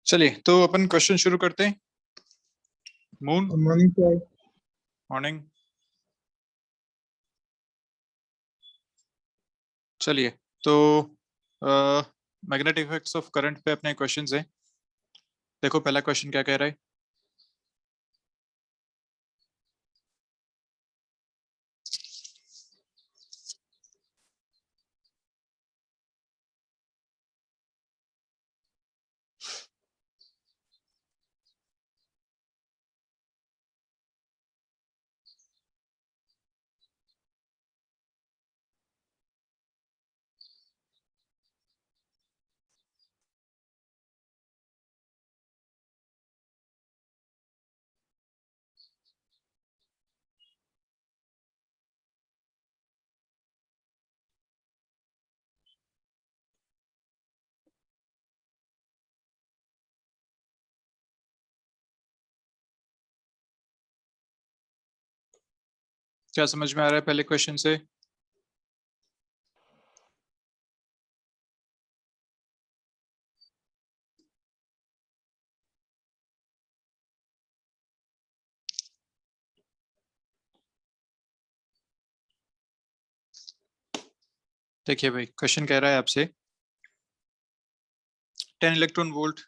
चलिए तो अपन क्वेश्चन शुरू करते हैं। Moon morning sir. मॉर्निंग। चलिए तो मैग्नेटिक इफेक्ट्स ऑफ करंट पे अपने क्वेश्चंस हैं। देखो पहला क्वेश्चन क्या कह रहा है। क्या समझ में आ रहा है पहले क्वेश्चन से? देखिए भाई, क्वेश्चन कह रहा है आपसे 10 electron volt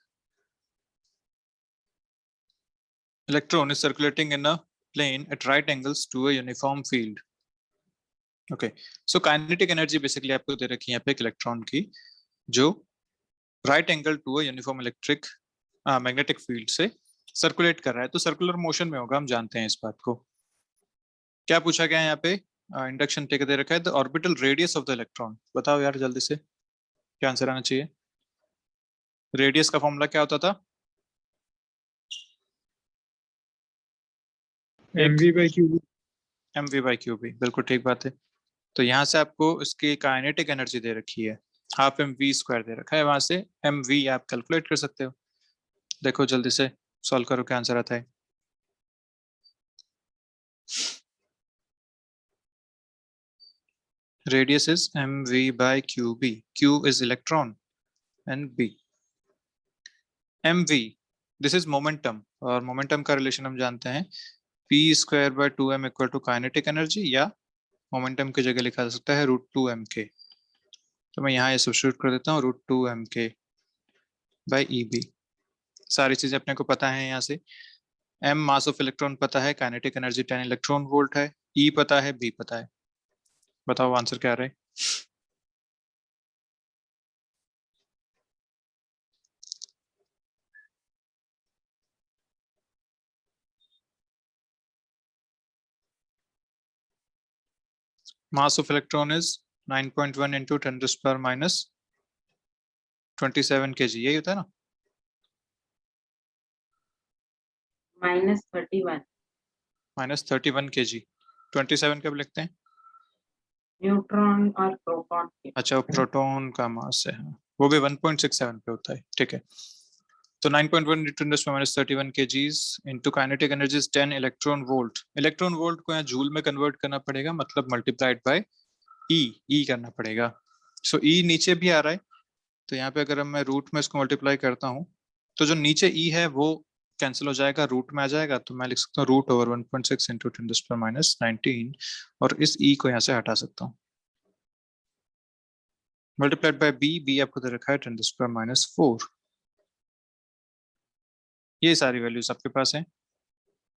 electron is circulating in a plane at right angles to a uniform field. Okay, so kinetic energy basically आपको दे रखी है यहाँ पे एक इलेक्ट्रॉन की, जो right angle to a uniform electric magnetic field से सर्कुलेट कर रहा है। तो सर्कुलर मोशन में होगा, हम जानते हैं इस बात को। क्या पूछा गया है यहाँ पे? इंडक्शन टेक दे रखा है the orbital radius of the electron. बताओ यार जल्दी से, क्या आंसर आना चाहिए? रेडियस का फॉर्मूला क्या होता था? mv/qb। mv/qb, बिल्कुल ठीक बात है। तो यहाँ से आपको इसकी काइनेटिक एनर्जी दे रखी है, हाफ mv² दे रखा है, वहां से mv आप कैलकुलेट कर सकते हो। देखो जल्दी से सॉल्व करो, क्या आंसर आता है। Radius is mv/qb. Q is electron and b. mv, this is momentum, और momentum का रिलेशन हम जानते हैं p²/2m equal to kinetic energy, या मोमेंटम की जगह लिखा जा सकता है √2mk। तो मैं यहाँ ये सब्स्टिट्यूट कर देता हूँ √2mk/EB। सारी चीजें अपने को पता है यहाँ से। m मास ऑफ इलेक्ट्रॉन पता है, काइनेटिक एनर्जी 10 इलेक्ट्रॉन वोल्ट है, E पता है, B पता है। बताओ आंसर क्या आ रहा है। Mass of electron is 9.1 into 10⁻27 kg, यही होता है ना? -31 -31 kg। 27 कब लिखते हैं? न्यूट्रॉन और प्रोटॉन के। अच्छा, वो प्रोटॉन का मास है, हाँ। वो भी 1.67 पे होता है, ठीक है। तो 9.1 into 10⁻31 kgs into kinetic energy 10 electron volt. Electron volt को यहाँ जूल में कन्वर्ट करना पड़ेगा, मतलब मल्टीप्लाइड बाय ई करना पड़ेगा। सो ई नीचे भी आ रहा है, तो यहाँ पे अगर मैं रूट में इसको मल्टीप्लाई करता हूँ तो जो नीचे ई है वो कैंसिल हो जाएगा, रूट में आ जाएगा। तो मैं लिख सकता हूँ √1.6 इंटू 10⁻19, और इस ई को यहाँ से हटा सकता हूँ। मल्टीप्लाइड बाय बी आपको दे रखा है 10⁻4। ये सारी वैल्यूज आपके पास है,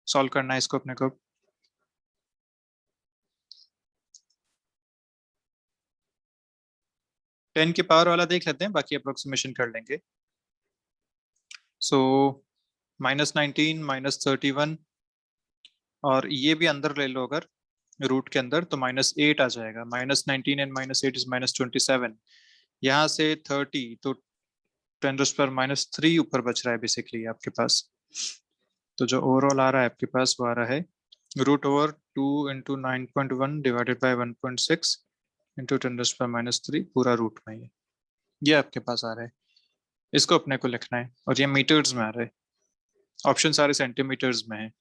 सॉल्व करना है इसको अपने को। टेन की पावर वाला देख लेते हैं, बाकी अप्रोक्सीमेशन कर लेंगे। सो -19 -31, और ये भी अंदर ले लो अगर रूट के अंदर, तो -8 आ जाएगा। -19 एंड -8 इज -27। यहाँ से 30, तो 10⁻³ ऊपर बच रहा है बेसिकली आपके पास। तो जो ओवरऑल आ रहा है आपके पास वो आ रहा है √2 इंटू 9.1 डिवाइडेड बाय 1.6 इंटू 10⁻³ पूरा रूट में ये आपके पास आ रहा है। इसको अपने को लिखना है, और ये मीटर्स में आ रहा है। ऑप्शन सारे सेंटीमीटर्स में है,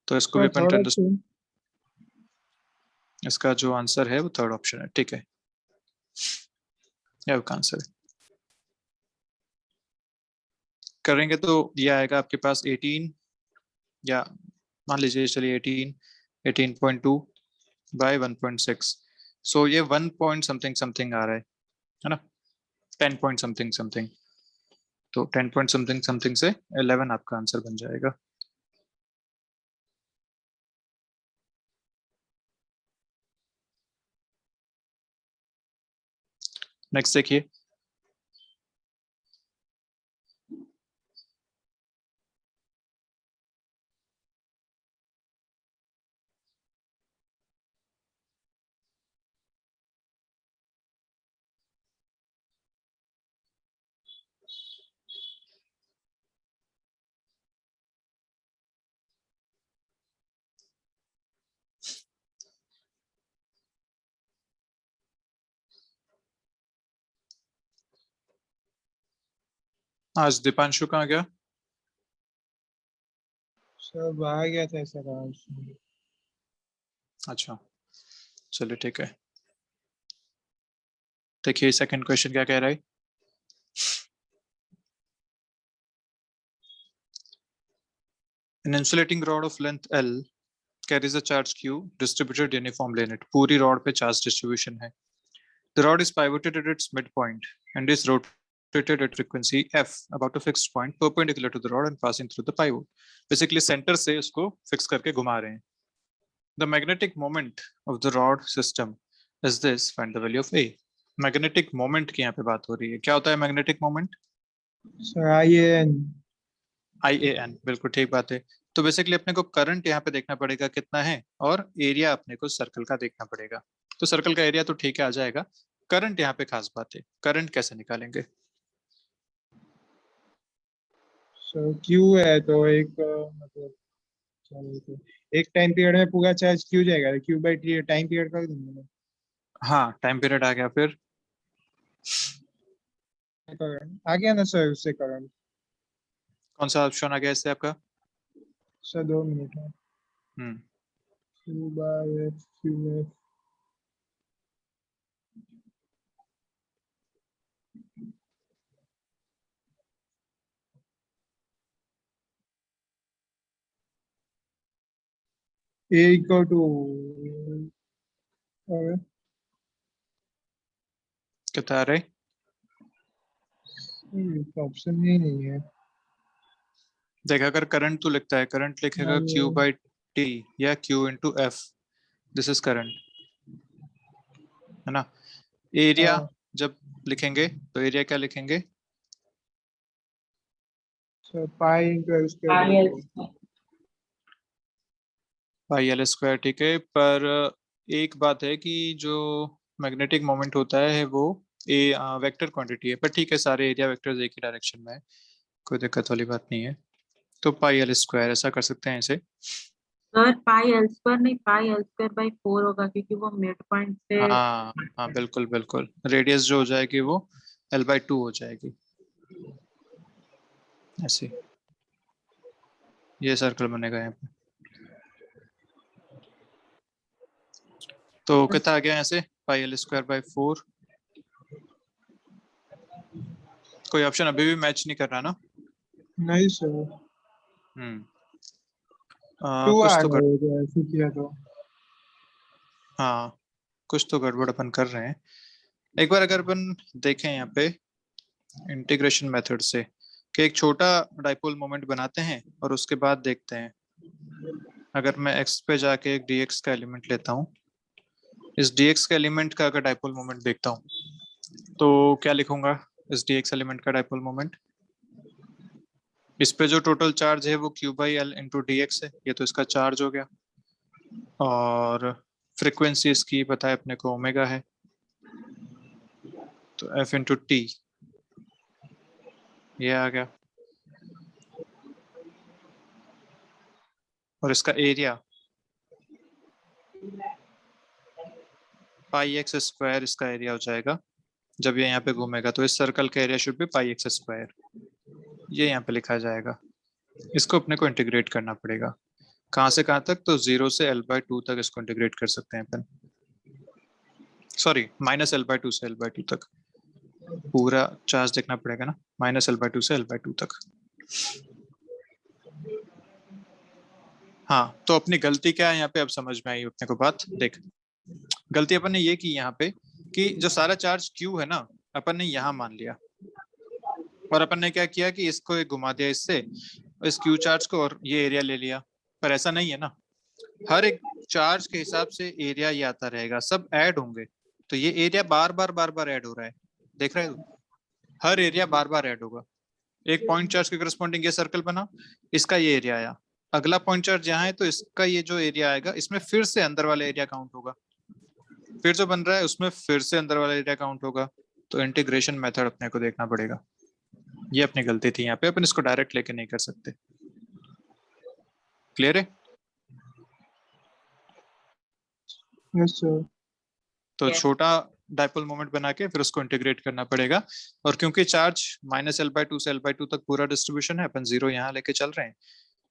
तो इसको भी अपन 10, इसका जो आंसर है वो थर्ड ऑप्शन है, ठीक है। यह आंसर है। करेंगे तो ये आएगा आपके पास 18, या मान लीजिए चलिए 18.2 बाय 1.6। सो ये 1 पॉइंट समथिंग समथिंग आ रहा है ना, 10 पॉइंट समथिंग समथिंग। तो 10 पॉइंट समथिंग समथिंग से 11 आपका आंसर बन जाएगा। नेक्स्ट देखिए, आज दीपांशु कहाँ गया? सर बाहर गया था सर आज। अच्छा, चलिए ठीक है। देखिए सेकंड क्वेश्चन क्या कह रहा है। An insulating rod of length L carries a charge Q distributed uniformly in it. पूरी रॉड पे चार्ज डिस्ट्रीब्यूशन है। The rod is pivoted at its midpoint and is rotated at frequency f about a fixed point perpendicular to the rod and passing through the pivot. Basically center से इसको fix करके घुमा रहे हैं। The magnetic moment of the rod system is this. Find the value of A. Magnetic moment की यहाँ पे बात हो रही है। क्या होता है magnetic moment? Sir IAN। IAN, बिल्कुल ठीक बात है। तो बेसिकली अपने को करंट यहाँ पे देखना पड़ेगा कितना है, और एरिया अपने को सर्कल का देखना पड़ेगा। तो सर्कल का एरिया तो ठीक है आ जाएगा, करंट यहाँ पे खास बात है। करंट कैसे निकालेंगे? सर Q है तो एक मतलब क्या बोलते हैं, एक टाइम पीरियड में पूरा चार्ज Q जाएगा, Q/T टाइम पीरियड कर दूंगा मैं। हाँ, टाइम पीरियड आ गया। फिर करंट आ गया ना सर, उससे करंट। कौन सा ऑप्शन आ गया इससे आपका? सर 2 मिनट है। हम्म Q/F A equal to कितना आ रहा है? ऑप्शन में ही नहीं है। देखा, अगर करंट तो लिखता है, करंट लिखेगा Q/T या Q/F। दिस इज करंट, है ना। एरिया हाँ जब लिखेंगे तो एरिया क्या लिखेंगे? Sir pi into L I square. L pi L square, ठीक है। पर एक बात है कि जो मैग्नेटिक मोमेंट होता है वो ए वेक्टर क्वांटिटी है, पर ठीक है सारे एरिया वेक्टर्स एक ही डायरेक्शन में है, कोई दिक्कत वाली बात नहीं है। तो पाई एल स्क्वायर ऐसा कर सकते हैं इसे। सर पाई एल स्क्वायर नहीं, पाई एल स्क्वायर बाई 4 होगा क्योंकि वो मिड पॉइंट से। हाँ हाँ, बिल्कुल बिल्कुल, रेडियस जो हो जाएगी वो L/2 हो जाएगी ऐसे। ये सर्कल बनेगा यहाँ पे। तो कितना आ गया यहाँ से? πL²/4। कोई ऑप्शन अभी भी मैच नहीं कर रहा ना? नहीं सर, हम्म 2 कुछ आ तो गए ऐसे किया तो। हाँ, कुछ तो गड़बड़ अपन कर रहे हैं। एक बार अगर अपन देखें यहाँ पे इंटीग्रेशन मेथड से कि एक छोटा डाइपोल मोमेंट बनाते हैं और उसके बाद देखते हैं, अगर मैं x पे जाके एक dx का एलिमेंट लेता हूँ, इस dx का एलिमेंट का अगर डाइपोल मोमेंट देखता हूँ तो क्या लिखूंगा इस dx एलिमेंट का डाइपोल मोमेंट? इस पे जो टोटल चार्ज है वो Q/L इंटू dx है, ये तो इसका चार्ज हो गया, और फ्रीक्वेंसी इसकी पता है अपने को ओमेगा है, तो F इंटू टी ये आ गया। और इसका एरिया πx² इसका एरिया हो जाएगा। जब ये यहाँ पे घूमेगा तो इस सर्कल का एरिया शुड बी πx², ये यहाँ पे लिखा जाएगा। इसको अपने को इंटीग्रेट करना पड़ेगा। कहाँ से कहाँ तक? तो 0 से L/2 तक इसको इंटीग्रेट कर सकते हैं अपन। सॉरी, -L/2 से L/2 तक पूरा चार्ज देखना पड़ेगा ना, -L/2 से L/2 तक। हाँ, तो अपनी गलती क्या है यहाँ पे अब समझ में आई अपने को बात। देख, गलती अपन ने ये की यहाँ पे कि जो सारा चार्ज Q है ना, अपन ने यहाँ मान लिया, और अपन ने क्या किया कि इसको एक घुमा दिया इससे, इस Q चार्ज को, और ये एरिया ले लिया। पर ऐसा नहीं है ना, हर एक चार्ज के हिसाब से एरिया ये आता रहेगा, सब ऐड होंगे, तो ये एरिया बार बार ऐड हो रहा है। देख रहे हो, हर एरिया बार बार ऐड होगा। एक पॉइंट चार्ज के करस्पॉन्डिंग ये सर्कल बना, इसका ये एरिया आया, अगला पॉइंट चार्ज यहाँ है तो इसका ये जो एरिया आएगा, इसमें फिर से अंदर वाला एरिया काउंट होगा, फिर जो बन रहा है उसमें फिर से अंदर वाला एरिया काउंट होगा। तो इंटीग्रेशन मेथड अपने को देखना पड़ेगा। ये अपनी गलती थी यहाँ पे, अपन इसको डायरेक्ट लेके नहीं कर सकते। क्लियर है? Yes sir. तो Yes. छोटा डाइपोल मोमेंट बना के फिर उसको इंटीग्रेट करना पड़ेगा। और क्योंकि चार्ज -L/2 से L/2 तक पूरा डिस्ट्रीब्यूशन है, अपन 0 यहाँ लेके चल रहे हैं,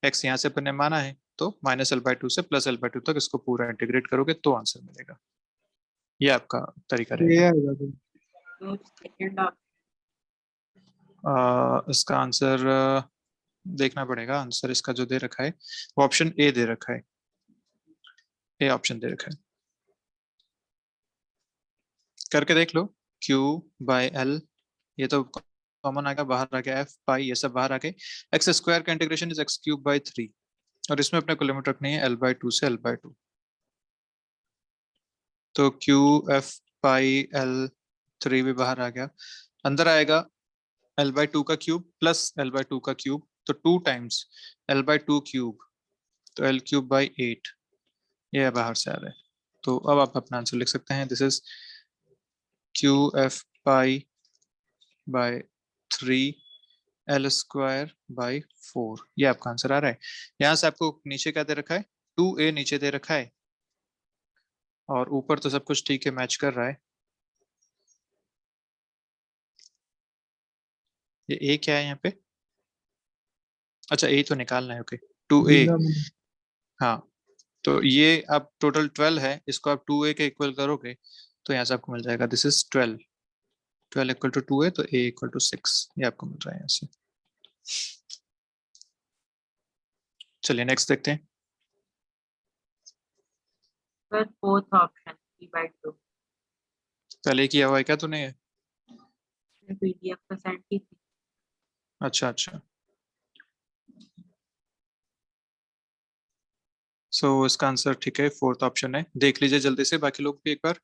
x यहाँ से अपन ने माना है, तो -L/2 से +L/2 तक इसको पूरा इंटीग्रेट करोगे तो आंसर मिलेगा। ये आपका तरीका ये रहेगा। आएगा तो तो सेकंड इसका आंसर देखना पड़ेगा। आंसर इसका जो दे रखा है वो ऑप्शन ए दे रखा है, ए ऑप्शन दे रखा है, करके देख लो। Q/L, ये तो कॉमन आ गया, बाहर आ गया F पाई, ये सब बाहर आ गए। x² का इंटीग्रेशन इज x³/3, और इसमें अपने को लिमिट रखनी है L/2 से L/2। तो QF/L3 भी बाहर आ गया, अंदर आएगा L/2 का क्यूब प्लस L/2 का क्यूब, तो 2 टाइम्स L/2 क्यूब, तो L³/8, ये बाहर से आ रहा है। तो अब आप अपना आंसर लिख सकते हैं, दिस इज QF/3 L²/4, ये आपका आंसर आ रहा है। यहाँ से आपको नीचे क्या दे रखा है, 2a नीचे दे रखा है, और ऊपर तो सब कुछ ठीक है, मैच कर रहा है। ये a क्या है यहाँ पे, अच्छा a तो निकालना है, ओके 2a, हाँ। तो ये अब टोटल 12 है, इसको आप 2a के इक्वल करोगे तो यहाँ से आपको मिल जाएगा, this is 12 equal to 2a, तो a इक्वल टू 6, ये आपको मिल रहा है यहाँ से। चलिए नेक्स्ट देखते हैं। फिर फोर्थ ऑप्शन 3/2 पहले किया हुआ है क्या तूने? PDF का सेंड की थी। अच्छा अच्छा, सो इसका आंसर ठीक है, फोर्थ ऑप्शन है। देख लीजिए जल्दी से बाकी लोग भी एक बार।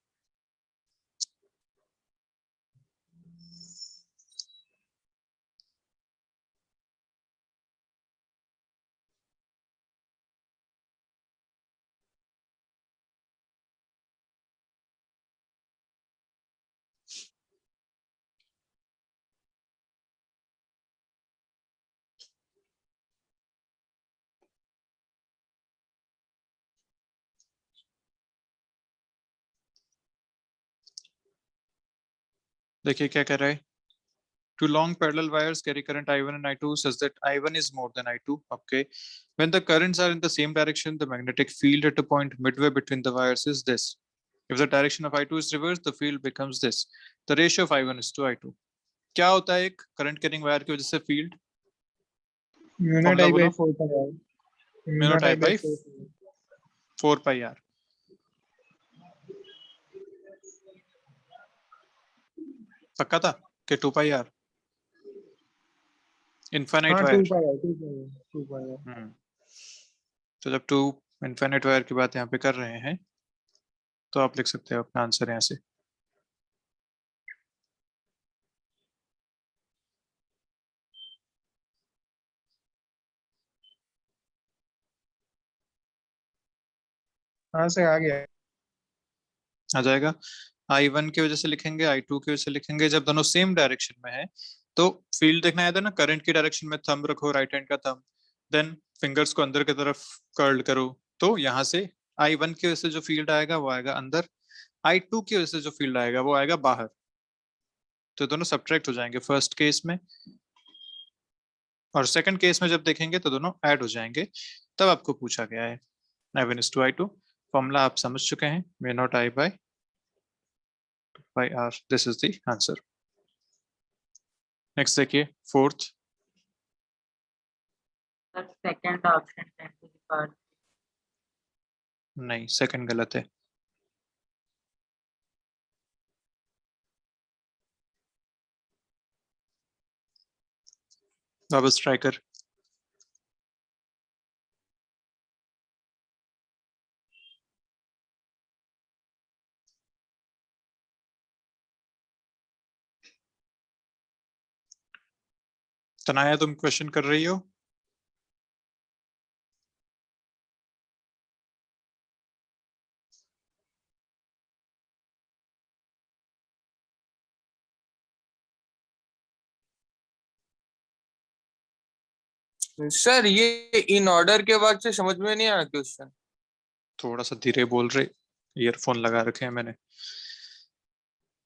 देखिए क्या कह रहा है, two long parallel wires carry current I1 and I2 such that I1 is more than I2. Okay. When the currents are in the same direction, the magnetic field at a point midway between the wires is this. If the direction of I2 is reversed, the field becomes this. The ratio of I1 is to I2. क्या होता है एक current carrying wire की वजह से field? Mu naught formula I by बोलो। 4 pi r, mu naught I by 4 pi r। पक्का था कि 2 pi r? इनफाइनाइट हाँ 2 wire. pi r, 2 pi r। तो जब 2 इनफाइनाइट वायर की बात यहाँ पे कर रहे हैं तो आप लिख सकते हो अपना आंसर यहाँ से। हाँ से आ गया। आ जाएगा। I1 की वजह से लिखेंगे, I2 की वजह से लिखेंगे, जब दोनों सेम डायरेक्शन में है तो फील्ड देखना है ना, करंट की डायरेक्शन में थंब रखो, राइट हैंड का थंब, देन फिंगर्स को अंदर की तरफ कर्ल करो, तो यहाँ से I1 की वजह से जो फील्ड आएगा वो आएगा अंदर, I2 की वजह से जो फील्ड आएगा वो आएगा बाहर। तो दोनों सब्ट्रैक्ट हो जाएंगे फर्स्ट केस में, और सेकंड केस में जब देखेंगे तो दोनों ऐड हो जाएंगे। तब आपको पूछा गया है I1 is to I2, formula आप समझ चुके हैं, V naught I by R, this is the answer. Next देखिए fourth. That second option 10 to the power. नहीं, सेकंड गलत है। वापस ट्राई कर। तनाया, तुम क्वेश्चन कर रही हो? सर ये इन ऑर्डर के बाद से समझ में नहीं आया क्वेश्चन। थोड़ा सा धीरे बोल रहे, ईयरफोन लगा रखे हैं मैंने।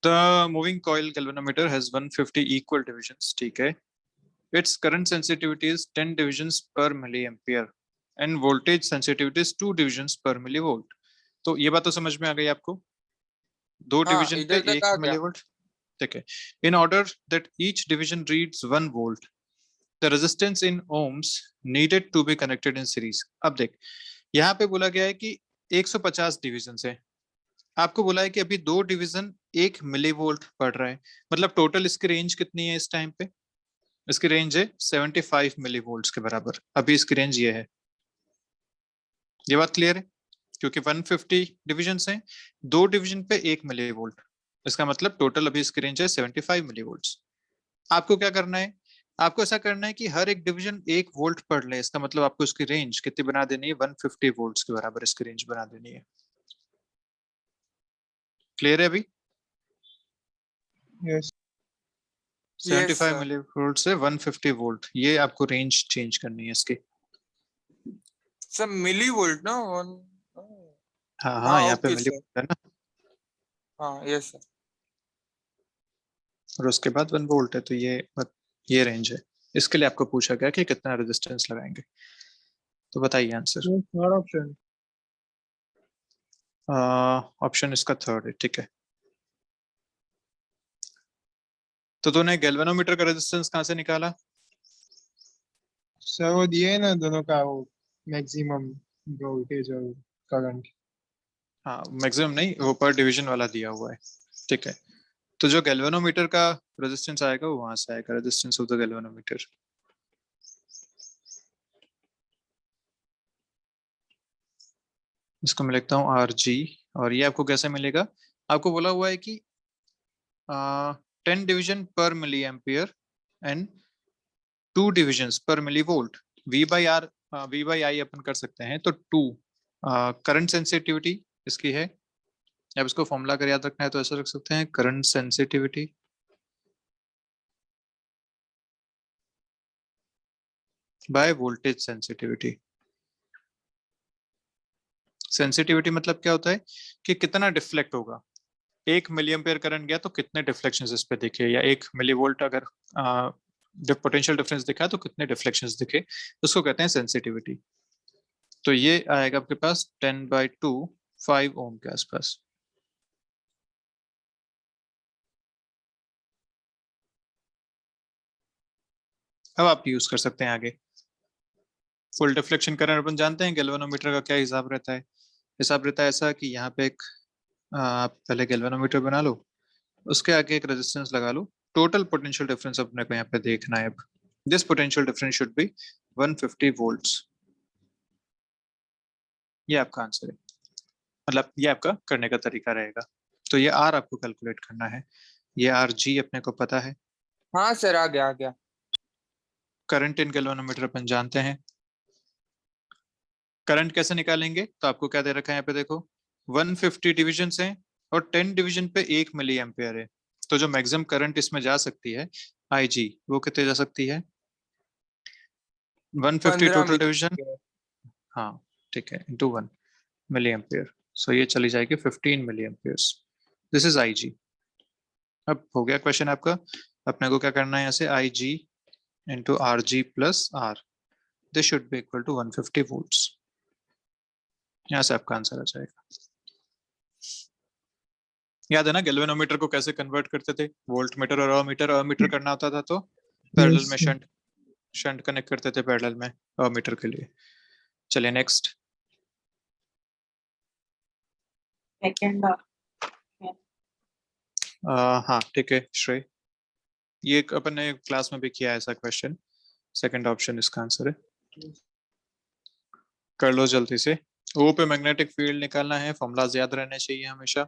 The moving coil galvanometer has 150 equal divisions, ठीक है। Its current sensitivity is 10 divisions per milliampere and voltage sensitivity is 2 divisions per millivolt. तो ये बात तो समझ में आ गई आपको? दो हाँ, डिवीजन पे इधर तक 1 आ गया। मिलीवोल्ट, ठीक है। In order that each division reads 1 volt, the resistance in ohms needed to be connected in series. अब देख, यहाँ पे बोला गया है कि 150 डिवीजन है, आपको बोला है कि अभी 2 डिवीजन 1 मिलीवोल्ट पढ़ रहा है, मतलब टोटल इसकी रेंज कितनी है इस टाइम पे? इसकी रेंज है 75 मिलीवोल्ट्स के बराबर। अभी इसकी रेंज ये है। ये बात क्लियर है? क्योंकि 150 डिविजन्स हैं, 2 डिवीजन पे 1 मिलीवोल्ट, इसका मतलब टोटल अभी इसकी रेंज है 75 मिलीवोल्ट्स। आपको क्या करना है? आपको ऐसा करना है कि हर एक डिवीजन 1 वोल्ट पढ़ ले, इसका मतलब आपको इसकी रेंज कितनी बना देनी है? 150 वोल्ट्स के बराबर इसकी रेंज बना देनी है। क्लियर है अभी? Yes 75 sir. मिलीवोल्ट से 150 वोल्ट, ये आपको रेंज चेंज करनी है इसकी। सर मिली वोल्ट ना हाँ हाँ, हाँ, यहाँ पे okay, मिलीवोल्ट है ना, हाँ यस सर। और उसके बाद 1 वोल्ट है, तो ये रेंज है। इसके लिए आपको पूछा गया कि कितना रेजिस्टेंस लगाएंगे, तो बताइए आंसर। Third option. ऑप्शन इसका थर्ड है, ठीक है। तो तूने गैल्वेनोमीटर का रेजिस्टेंस कहाँ से निकाला? सर वो दिए है ना दोनों का, वो मैक्सिमम वोल्टेज और करंट। हाँ, मैक्सिमम नहीं, वो पर डिवीजन वाला दिया हुआ है, ठीक है। तो जो गैल्वेनोमीटर का रेजिस्टेंस आएगा वो वहां से आएगा, रेजिस्टेंस ऑफ द गैल्वेनोमीटर। इसको मैं लिखता हूँ RG, और ये आपको कैसे मिलेगा? आपको बोला हुआ है कि 10 डिवीजन पर मिली एम्पियर एंड 2 डिविजन्स पर millivolt. V by I अपन कर सकते हैं, तो 2 करंट सेंसिटिविटी इसकी है। अब इसको फॉर्मूला अगर याद रखना है तो ऐसा रख सकते हैं, current sensitivity by voltage sensitivity. Sensitivity मतलब क्या होता है कि कितना डिफ्लेक्ट होगा। 1 मिली एम्पियर करंट गया तो कितने डिफ्लेक्शंस इस पे दिखे, या 1 मिलीवोल्ट अगर पोटेंशियल डिफरेंस दिखा तो कितने डिफ्लेक्शंस दिखे, उसको कहते हैं सेंसिटिविटी। तो ये आएगा आपके पास 10/2, 5 ओम के आसपास। अब आप यूज कर सकते हैं आगे। फुल डिफ्लेक्शन करंट अपन जानते हैं, गैल्वेनोमीटर का क्या हिसाब रहता है? हिसाब रहता है ऐसा कि यहाँ पे एक आप पहले गैल्वेनोमीटर बना लो, उसके आगे एक रेजिस्टेंस लगा लो, टोटल पोटेंशियल डिफरेंस अपने को यहाँ पे देखना है। अब this potential difference should be 150 volts. ये आपका आंसर है, मतलब ये आपका करने का तरीका रहेगा। तो ये R आपको कैलकुलेट करना है, ये RG अपने को पता है। हाँ सर आ गया आ गया। करंट इन गैल्वेनोमीटर अपन जानते हैं। करंट कैसे निकालेंगे? तो आपको क्या दे रखा है यहाँ पे देखो, 150 डिविजन हैं और 10 डिवीजन पे 1 मिली एम्पियर है, तो जो मैक्सिमम करंट इसमें जा सकती है IG, वो कितने जा सकती है? 150 15 टोटल डिवीजन, हाँ ठीक है, इंटू 1 मिली एम्पियर, सो ये चली जाएगी 15 मिली एम्पियर्स। This is IG। अब हो गया क्वेश्चन आपका। अपने को क्या करना है, यहाँ से IG into RG plus R, this should be equal to 150 volts. यहाँ से आपका आंसर आ जाएगा। याद है ना गैल्वेनोमीटर को कैसे कन्वर्ट करते थे? वोल्ट मीटर और अमीटर करना होता था तो पैरेलल में शंट, शंट कनेक्ट करते थे पैरेलल में मीटर के लिए। चलिए नेक्स्ट। सेकंड हाँ ठीक है श्रेय, ये एक अपन ने क्लास में भी किया है ऐसा क्वेश्चन। सेकंड ऑप्शन इसका आंसर है, कर लो जल्दी से। ओ पे मैग्नेटिक फील्ड निकालना है, फॉर्मूलाज याद रहने चाहिए हमेशा।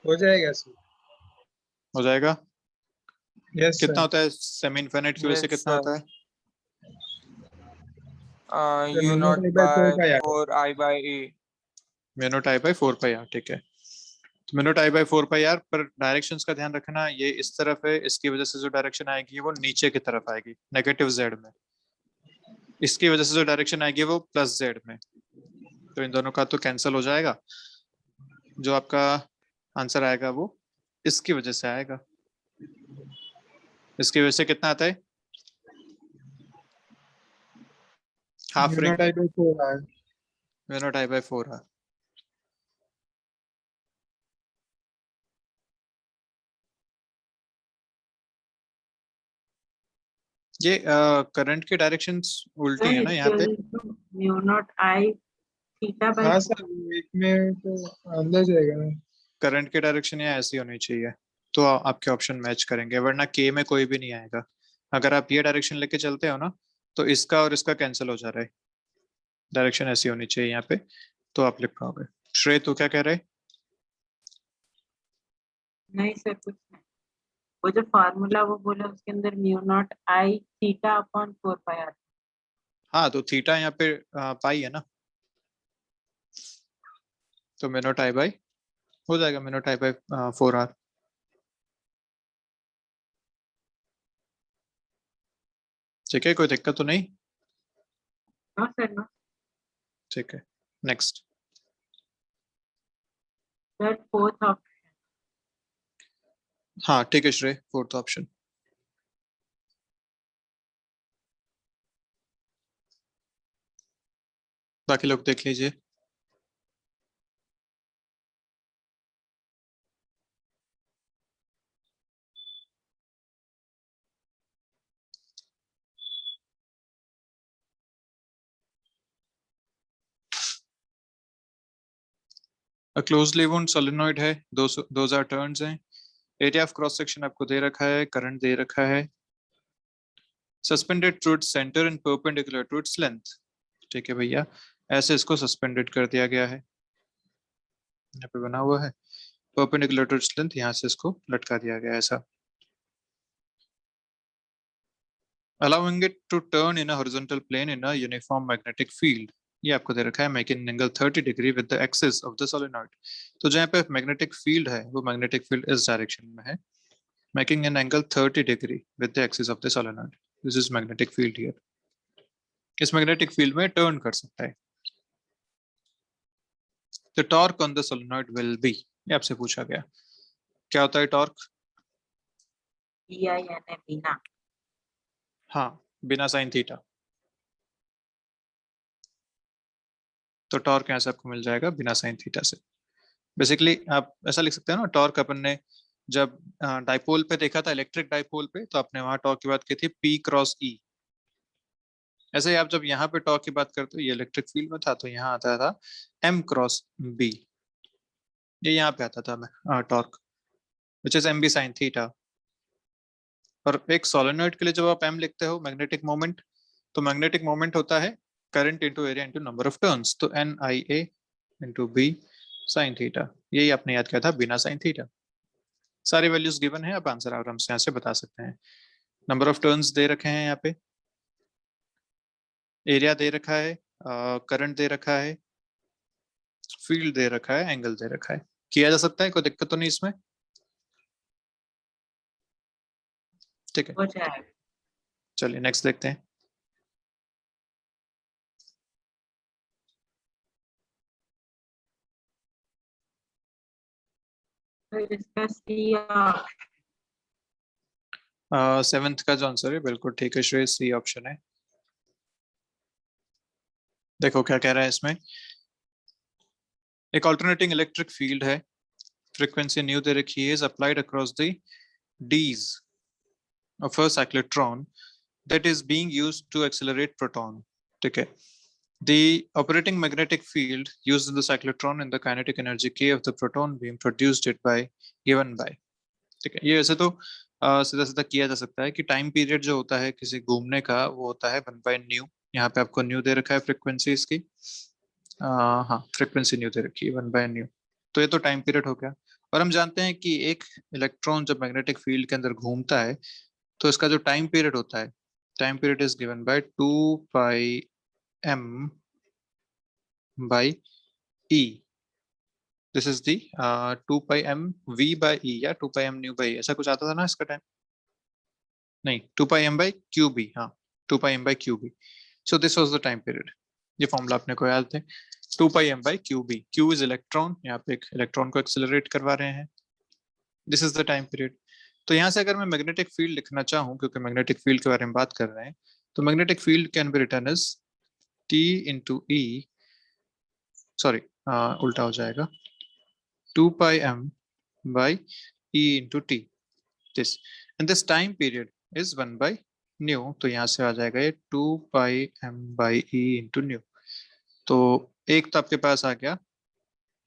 हो जाएगा सर। हो जाएगा। यस कितना सर। होता है सेमी इनफिनिट की वजह से, Yes, कितना sir. होता है? U mu naught naught by by 4 pi R. 4 I by A. Mu naught I by 4 pi R, ठीक है। तो mu naught I by 4 pi R, पर डायरेक्शंस का ध्यान रखना, ये इस तरफ है, इसकी वजह से जो डायरेक्शन आएगी वो नीचे की तरफ आएगी, नेगेटिव जेड में। इसकी वजह से जो डायरेक्शन आएगी वो प्लस जेड में। तो इन दोनों का तो कैंसिल हो जाएगा, जो आपका आंसर आएगा वो इसकी वजह से आएगा। इसकी वजह से कितना आता है? Half mu ring naught I by 4 R. Mu naught I by 4 R. ये करंट की डायरेक्शंस उल्टी है ना यहाँ पे। Mu naught I theta by हाँ सर, एक में तो अंदर जाएगा ना। करंट की डायरेक्शन यहाँ ऐसी होनी चाहिए, तो आपके ऑप्शन मैच करेंगे, वरना के में कोई भी नहीं आएगा। अगर आप ये डायरेक्शन लेके चलते हो ना, तो इसका और इसका कैंसिल हो जा रहा है। डायरेक्शन ऐसी होनी चाहिए यहाँ पे, तो आप लिख पाओगे। श्रेय तू क्या कह रहे? नहीं सर कुछ नहीं, वो जो फार्मूला वो बोला उसके अंदर mu naught I theta upon 4 pi R. हाँ तो थीटा यहाँ पे पाई है ना, तो म्यू नॉट आई बाय हो जाएगा, mu naught I by 4 R. ठीक है, कोई दिक्कत तो नहीं? नो सर नो ठीक है नेक्स्ट। Sir fourth option. हाँ ठीक है श्रेय, फोर्थ ऑप्शन। बाकी लोग देख लीजिए। क्लोजली वुंड सोलेनॉइड है, दो टर्न्स हैं। एरिया ऑफ क्रॉस सेक्शन आपको दे रखा है, करंट दे रखा है। Suspended to its centre and perpendicular to its length. ठीक है भैया, ऐसे इसको सस्पेंडेड कर दिया गया है, यहाँ पे बना हुआ है परपेंडिकुलर टू इट्स लेंथ, यहाँ से इसको लटका दिया गया है ऐसा। allowing it to turn in a horizontal plane in a uniform magnetic field, ये आपको दे रखा है making an angle 30 degree with the axis of the solenoid। तो जहाँ पे मैग्नेटिक फील्ड है वो मैग्नेटिक फील्ड इस डायरेक्शन में है, making an angle 30 degree with the axis of the solenoid, this is magnetic field here। इस मैग्नेटिक फील्ड में टर्न कर सकता है। The torque on the solenoid will be, ये आपसे पूछा गया, क्या होता है torque? B I N A बिना। हाँ, बिना साइन थीटा। तो टॉर्क यहाँ से आपको मिल जाएगा बिना साइन थीटा से। बेसिकली आप ऐसा लिख सकते हैं ना, टॉर्क अपन ने जब डाइपोल पे देखा था, इलेक्ट्रिक डाइपोल पे, तो आपने वहां टॉर्क की बात की थी P क्रॉस E। ऐसे ही आप जब यहाँ पे टॉर्क की बात करते हो, ये इलेक्ट्रिक फील्ड में था, तो यहाँ आता था M क्रॉस B, ये यहाँ पे आता था torque, which is MB sine theta. और एक सोलेनॉइड के लिए जब आप M लिखते हो मैग्नेटिक मोमेंट, तो मैग्नेटिक मोमेंट होता है current into area into number of turns, तो NIA into B sine theta, यही आपने याद किया था बिना साइन थीटा। सारी वैल्यूज गिवन है, आप आंसर आराम से यहाँ से बता सकते हैं। नंबर ऑफ टर्न्स दे रखे हैं यहाँ पे, एरिया दे रखा है, करंट दे रखा है, फील्ड दे रखा है, एंगल दे रखा है, किया जा सकता है, कोई दिक्कत तो नहीं इसमें? ठीक है हो जाएगा। चलिए नेक्स्ट देखते हैं। तो इसका सी सेवेंथ का जो आंसर है बिल्कुल ठीक है श्रेय, सी ऑप्शन है। देखो क्या कह रहा है इसमें, एक ऑल्टरनेटिंग इलेक्ट्रिक फील्ड है, फ्रीक्वेंसी न्यू दे रखी है, is applied across the D's of a cyclotron that is being used to accelerate proton. ठीक है. The operating magnetic field used in the cyclotron and the kinetic energy K of the proton beam produced it by given by. ठीक है. ये ऐसे तो सीधा सीधा किया जा सकता है कि टाइम पीरियड जो होता है किसी घूमने का वो होता है 1/न्यू. यहाँ पे आपको न्यू दे रखा है फ्रीक्वेंसी इसकी. हाँ, फ्रीक्वेंसी न्यू दे रखी है 1/न्यू. तो ये तो टाइम पीरियड हो गया. और हम जानते हैं कि एक इलेक्ट्रॉन जब मैग्नेटिक फील्ड के अंदर घूमता है तो इसका जो टाइम पीरियड होता है, time period is given by 2πm by e. This is the 2πm v by e या 2πm न्यू by e. ऐसा कुछ आता था ना इसका टाइम? नहीं, 2πm by qb. हाँ, 2πm by qb. So this was the time period. ये फॉर्मूला अपने को याद है. 2πm by qb. q is electron. यहाँ पे एक इलेक्ट्रॉन को एक्सेलरेट करवा रहे हैं. This is the time period. तो यहाँ से अगर मैं मैग्नेटिक फील्ड लिखना चाहूँ, क्योंकि मैग्नेटिक फील्ड के बारे में बात कर रहे हैं, तो magnetic field can be written as t into e. Sorry, उल्टा हो जाएगा. 2πm by e into t. This and this time period is 1/न्यू. तो यहाँ से आ जाएगा ये 2πm by e into new. तो एक तो आपके पास आ गया.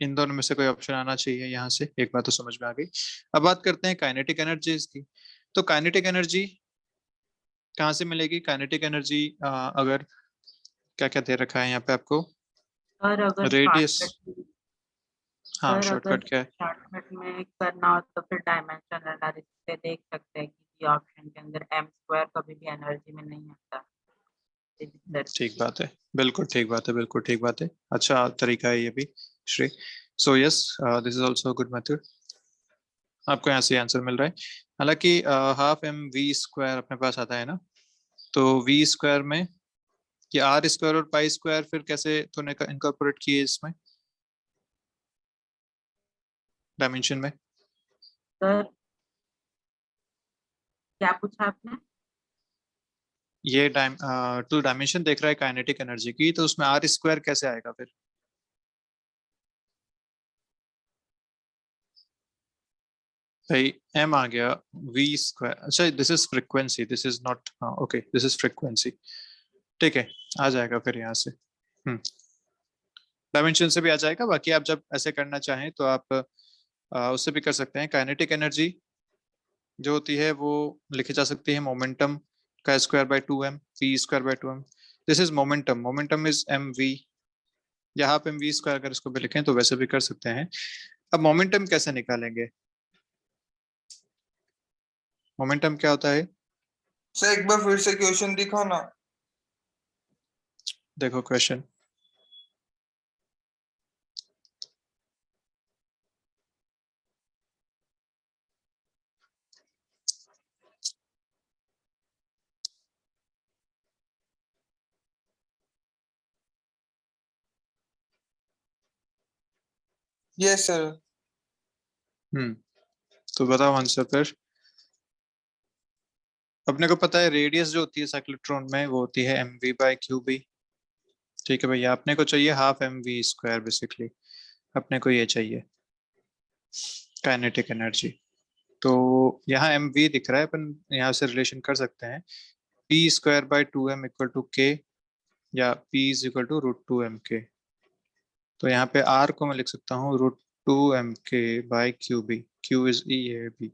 इन दोनों में से कोई ऑप्शन आना चाहिए यहाँ से. एक बात तो समझ में आ गई. अब बात करते हैं काइनेटिक एनर्जी की. तो काइनेटिक एनर्जी कहाँ से मिलेगी? काइनेटिक एनर्जी अगर क्या क्या दे रखा है यहाँ पे आपको? और अगर रेडियस. हाँ, सर, शॉर्टकट क्या है? शॉर्टकट में करना हो तो फिर डायमेंशन एनालिसिस से देख सकते हैं कि ऑप्शन के अंदर m² कभी भी एनर्जी में नहीं आता. ठीक बात है, बिल्कुल ठीक बात है, बिल्कुल ठीक बात है. अच्छा तरीका है ये भी Shri. So yes, this is also good method. आपको यहाँ से आंसर मिल रहा है. हालांकि हाफ एम वी स्क्वायर अपने पास आता है ना, तो वी स्क्वायर में ये आर स्क्वायर और पाई स्क्वायर फिर कैसे तूने इनकॉर्पोरेट किए इसमें डायमेंशन में? सर, क्या पूछा आपने? ये टू डायमेंशन देख रहा है काइनेटिक एनर्जी की, तो उसमें आर स्क्वायर कैसे आएगा फिर? भाई एम आ गया वी स्क्वायर. अच्छा, this is frequency, this is not. Okay, this is frequency. ठीक है, आ जाएगा फिर यहाँ से. डायमेंशन से भी आ जाएगा. बाकी आप जब ऐसे करना चाहें तो आप उससे भी कर सकते हैं. काइनेटिक एनर्जी जो होती है वो लिखी जा सकती है मोमेंटम का square by 2m, v square by 2m. This is momentum. Momentum is mv. यहाँ पे mv स्क्वायर अगर इसको भी लिखें तो वैसे भी कर सकते हैं. अब मोमेंटम कैसे निकालेंगे? मोमेंटम क्या होता है? सर एक बार फिर से क्वेश्चन दिखाओ ना. देखो क्वेश्चन. Yes sir. तो बताओ आंसर फिर. अपने को पता है रेडियस जो होती है साइक्लोट्रॉन में वो होती है mv बाय qb. ठीक है भैया, अपने को चाहिए हाफ mv स्क्वायर. बेसिकली अपने को ये चाहिए काइनेटिक एनर्जी. तो यहाँ mv दिख रहा है, अपन यहाँ से रिलेशन कर सकते हैं. p square by 2m equal to k या p is equal to √2mk. तो यहाँ पे r को मैं लिख सकता हूँ √2mk by qb. q is EAB.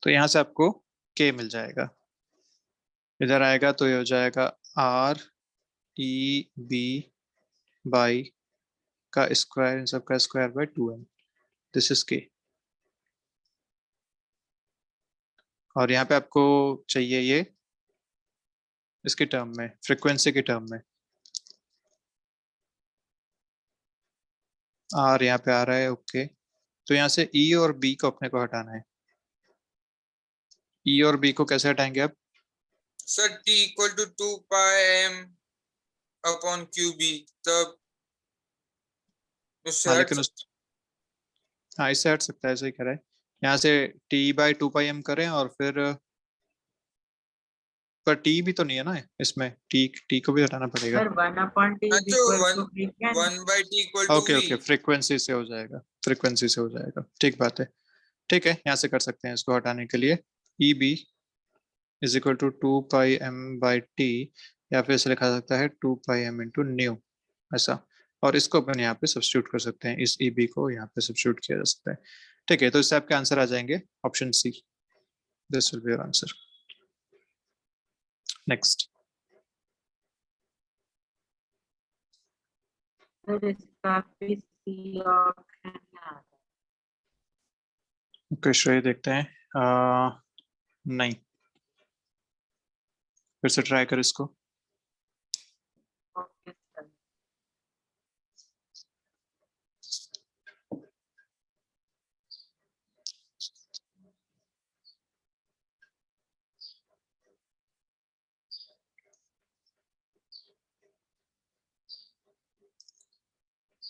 तो यहाँ से आपको k मिल जाएगा. इधर आएगा तो ये हो जाएगा REB बाई का स्क्वायर, इन सब का square by 2m. This is k. और यहाँ पे आपको चाहिए ये इसके टर्म में, फ्रीक्वेंसी के टर्म में. R यहाँ पे आ रहा है. ओके, तो यहाँ से E और B को अपने को हटाना है. E और B को कैसे हटाएंगे आप? Sir t equal to 2πm upon qb. तब हाँ, लेकिन हाँ इससे हट सकता है. ऐसे ही करें. यहाँ से t बाई 2πm करें और फिर पर t भी तो नहीं है ना इसमें. t को भी हटाना पड़ेगा. Sir 1/t is equal to frequency. 1/t equal to okay okay, frequency से हो जाएगा, फ्रीक्वेंसी से हो जाएगा. ठीक बात है. ठीक है, यहाँ से कर सकते हैं इसको हटाने के लिए. EB is equal to 2πm/t, या फिर इसे लिखा जा सकता है 2πm इंटू न्यू, ऐसा। और इसको अपन यहाँ पे सब्स्टिट्यूट कर सकते हैं, इस EB को यहाँ पे सब्स्टिट्यूट किया जा सकता है। ठीक है, तो इससे आपके आंसर आ जाएंगे option C. This will be your answer. Next. Sir इसका भी सी ऑप्शन है। ओके श्रेय, देखते हैं। नहीं, फिर से ट्राई कर इसको। Okay sir.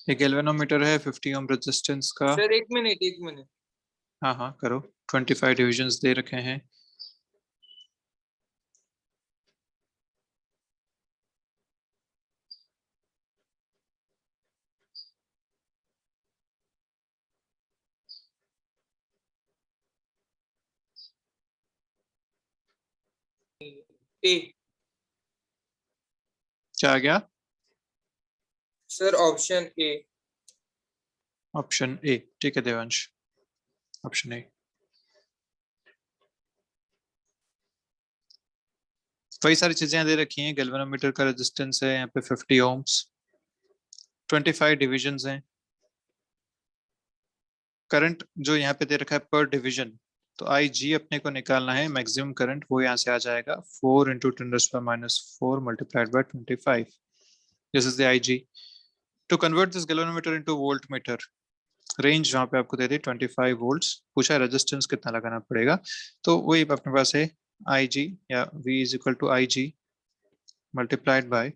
ये गैल्वेनोमीटर है 50 ओम रेजिस्टेंस का। सर एक मिनट। हाँ हाँ करो। 25 डिविजन्स दे रखे हैं। ए क्या आ गया? Sir option A. ऑप्शन ए, ठीक है देवांश, ऑप्शन ए। वही सारी चीजें दे रखी हैं। गैल्वेनोमीटर का रेजिस्टेंस है यहाँ पे 50 ओम्स, 25 डिविजन्स हैं। करंट जो यहाँ पे दे रखा है पर डिवीजन, तो IG अपने को निकालना है मैक्सिमम करंट, वो यहाँ से आ जाएगा 4 × 10⁻⁴ multiplied by 25। This is the IG। To convert this galvanometer into voltmeter, range वहां पे आपको दे दी 25 वोल्ट्स, पूछा रेजिस्टेंस कितना लगाना पड़ेगा, तो वही अपने पास है IG या V is equal to IG multiplied by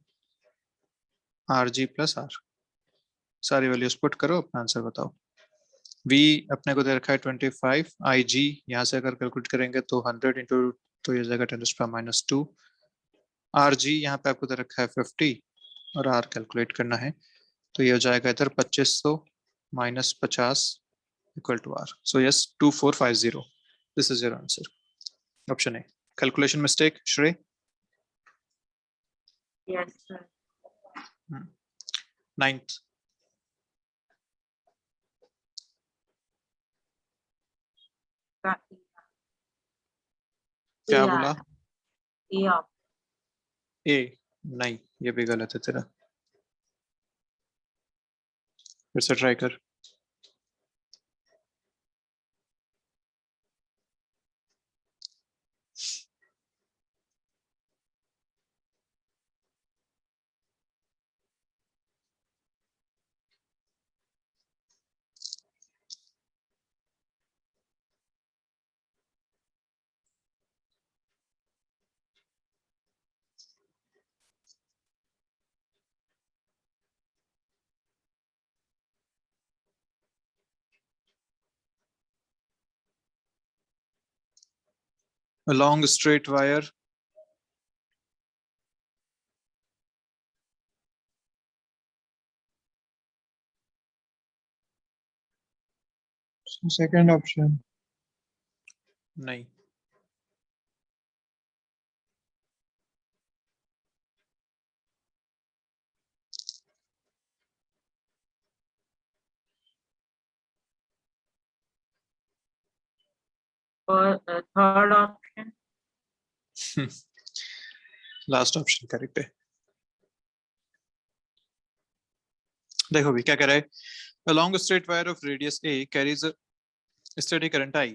RG plus R। सारी वैल्यूज पुट करो, अपना आंसर बताओ। V अपने को दे रखा है 25, IG यहाँ से अगर कैलकुलेट करेंगे तो 100 इंटू, तो ये जाएगा 10⁻²। RG यहाँ पे आपको दे रखा है 50 और R कैलकुलेट करना है, तो ये हो जाएगा इधर 2500 minus 50 equal to R। So yes 2450, this is your answer, option A. Calculation mistake Shrey? Yes sir. 9th। क्या बोला? A option. ए? नहीं, ये भी गलत है तेरा, फिर से ट्राई कर। A long straight wire second option. नहीं, और third option. Last option correct है। देखो भी क्या कह रहा है। A long straight wire of radius A carries a steady current I.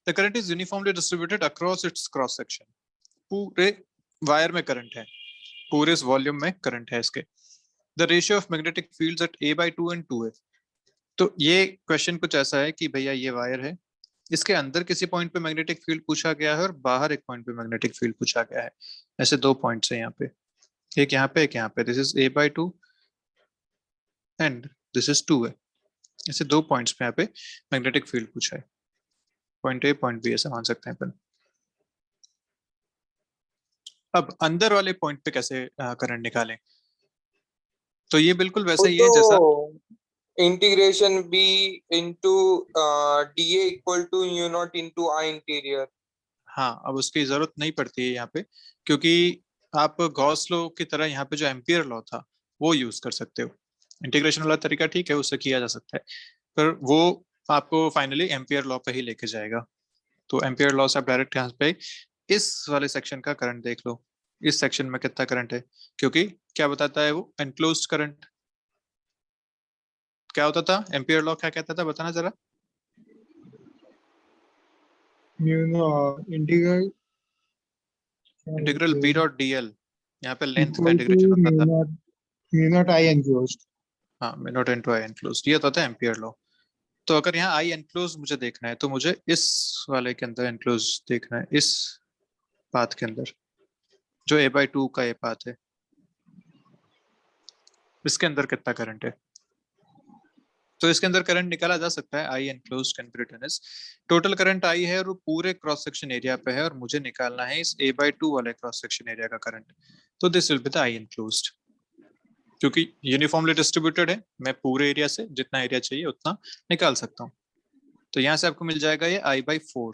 The current is uniformly distributed across its cross section. पूरे वायर में करंट है, पूरे इस वॉल्यूम में करंट है इसके। The ratio of magnetic fields at A/2 and 2A. तो ये क्वेश्चन कुछ ऐसा है कि भैया ये वायर है, इसके अंदर किसी पॉइंट पे मैग्नेटिक फील्ड पूछा गया है और बाहर एक पॉइंट पे मैग्नेटिक फील्ड पूछा गया है। ऐसे दो पॉइंट्स हैं यहाँ पे, एक यहाँ पे एक यहाँ पे। This is A/2 and this is 2A। ऐसे दो पॉइंट्स पे यहाँ पे मैग्नेटिक फील्ड पूछा है, पॉइंट A पॉइंट B ऐसा मान सकते हैं अपन। अब अंदर वाले पॉइंट पे कैसे करंट निकालें, तो ये बिल्कुल वैसा ही है जैसा integration B into DA equal to U0 into I interior. हाँ, अब उसकी जरूरत नहीं पड़ती है यहाँ पे, क्योंकि आप गॉस लॉ की तरह यहाँ पे जो एम्पियर लॉ था वो यूज कर सकते हो। इंटीग्रेशन वाला तरीका ठीक है, उससे किया जा सकता है, पर वो आपको फाइनली एम्पियर लॉ पे ही लेके जाएगा। तो एम्पियर लॉ से आप डायरेक्ट यहाँ पे इस वाले सेक्शन का करंट देख लो, इस सेक्शन में कितना करंट है, क्योंकि क्या बताता है वो, एनक्लोज्ड करंट। क्या होता था एम्पियर लॉ, क्या कहता था बताना जरा। Mu naught integral integral B dot D L, यहाँ पे लेंथ का इक्वल टू इंटीग्रेशन होता था। Mu naught I enclosed. हाँ, mu naught into I enclosed, ये होता था एम्पियर लॉ। तो अगर यहाँ आई एनक्लोज मुझे देखना है तो मुझे इस वाले के अंदर एनक्लोज देखना है, इस पाथ के अंदर जो a/2 का ये पाथ है, इसके अंदर कितना करंट है। तो इसके अंदर करंट निकाला जा सकता है, I enclose can be written as total current I है और वो पूरे क्रॉस सेक्शन एरिया पे है, और मुझे निकालना है इस a/2 वाले क्रॉस सेक्शन एरिया का करंट। तो this will be the I enclosed, क्योंकि यूनिफॉर्मली डिस्ट्रीब्यूटेड है, मैं पूरे एरिया से जितना एरिया चाहिए उतना निकाल सकता हूँ। तो यहाँ से आपको मिल जाएगा ये I/4,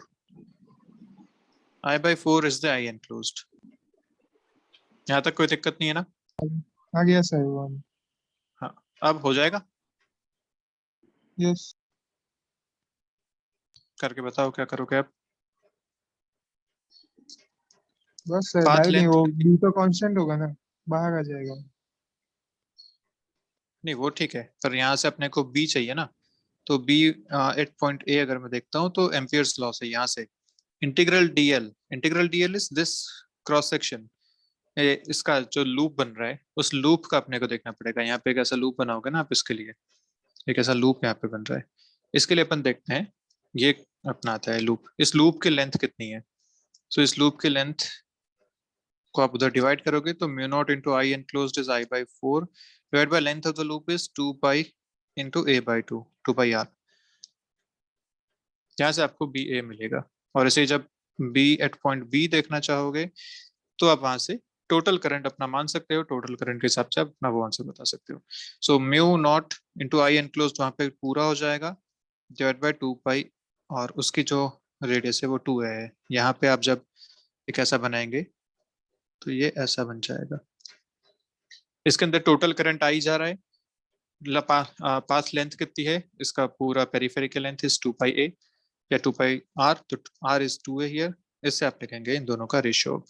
I/4 is the I enclosed. यहाँ तक कोई दिक्कत नहीं है ना। आ गया सर वन। हाँ, अब हो जाएगा, यस करके बताओ क्या करोगे आप। बस सर पाथ डाल देंगे, लेंथ वो बी तो कांस्टेंट होगा ना, बाहर आ जाएगा। नहीं वो ठीक है, पर यहाँ से अपने को बी चाहिए ना, तो बी एट पॉइंट ए अगर मैं देखता हूँ तो एम्पियर्स लॉ से यहाँ से integral DL is this cross section, इसका जो लूप बन रहा है उस लूप का अपने को देखना पड़ेगा। यहाँ पे एक ऐसा लूप बना होगा ना, आप इसके लिए एक ऐसा लूप यहाँ पे बन रहा है, इसके लिए अपन देखते हैं ये अपना आता है लूप, इस लूप की लेंथ कितनी है। सो इस लूप की लेंथ को आप उधर डिवाइड करोगे तो mu not into I enclosed is I/4 divide by length of the loop is 2 into a/2, 2 यहाँ से आपको बी ए मिलेगा। और इसे जब बी एट पॉइंट बी देखना चाहोगे तो आप वहां से टोटल करंट अपना मान सकते हो, टोटल करंट के हिसाब से आप अपना वो आंसर बता सकते हो। सो म्यू नॉट इंटू आई एनक्लोज्ड वहां पे पूरा हो जाएगा डिवाइड बाय 2 और उसकी जो रेडियस है वो 2 है। यहाँ पे आप जब एक ऐसा बनाएंगे तो ये ऐसा बन जाएगा, इसके अंदर टोटल करंट आई जा रहा है, पाथ लेंथ कितनी है, इसका पूरा पेरिफेरिकल लेंथ इज 2πa या 2πr, तो r इज 2a हियर, इससे आप लिखेंगे इन दोनों का रेशियो।